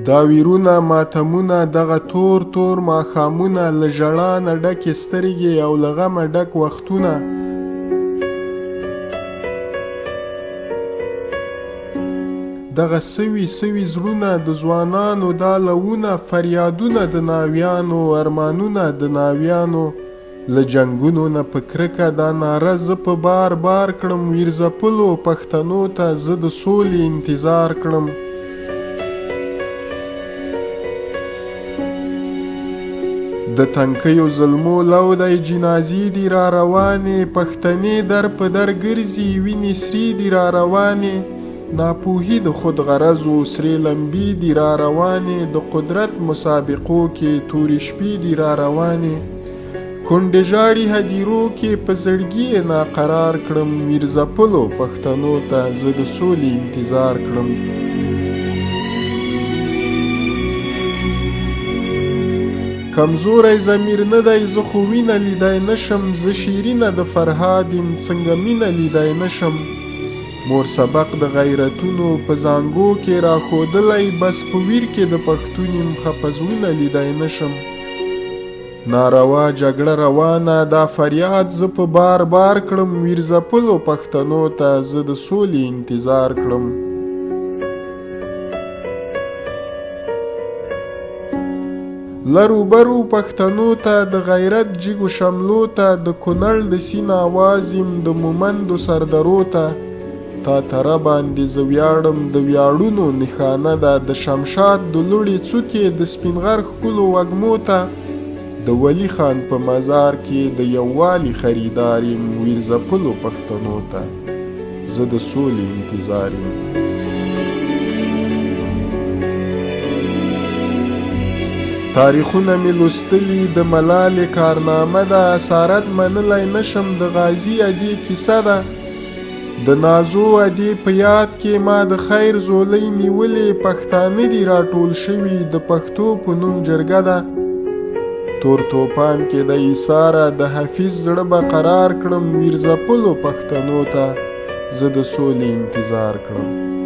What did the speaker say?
دا ویرونه ماتمونه دغه تور تور ماښامونه له ژړا نه ډکې سترګې او له غمه ډک وختونه دغه سوي سوي زړونه د ځوانانو دا لوونه فریادونه د ناویانو ارمانونه د ناویانو له جنګونو نه په کرکه دا ناره زه په بار بار کړم ویرځپلو پښتنو ته زه د سولې انتظار کړم د تنکیو ظلمو لو دی جنازې دي را روانې پښتنې در په در ګرځي وینې سرې دي را روانې ناپوهي د خود غرضو سرې لمبې دي را روانې د قدرت مسابقو کې تورې شپې دي را روانې کونډې ژاړي هدیرو کې په زړګي ناقرار کړم ویرځپلو پښتنو ته زه د سولې انتظار کړم کمزوری ضمیر نه دی زه خو وینه لیدی نشم زه شیرینه د فرهاد یم څنګه مینه لیدی نشم مور سبق د غیرتونو په زانګو کې راښودلی بس په ویر کې د پښتون یم خپزونه لیدی نشم ناروا جګړه روانه دا فریاد زه په بار بار کړم ویرځپلو پښتنو ته زه د سولې انتظار کړم لرو برو پښتنو ته د غیرت جګو شملو ته د کونړ د سیند آواز یم د مومندو سردرو ته تا تره باندې زه ویاړم د ویاړونو نښانه ده د شمشاد د لوړې څوکې د سپین غر ښکلو وږمو ته د ولی خان په مزار کې د یووالي خریدار یم ویرځپلو پښتنو ته زه د سولې انتظار یم تاریخونه مې لوستلي د ملالې کارنامه ده اسارت منلی نشم د غازي ادې کیسه ده د نازو ادې په یاد کې ما د خیر زولۍ نیولې پښتانه دي راټول شوي د پښتو په نوم جرګه ده تور توپان کې د ایساره د حفیظ زړه به قرار کړم ویرځپلو پښتنو ته زه د سولې انتظار کړم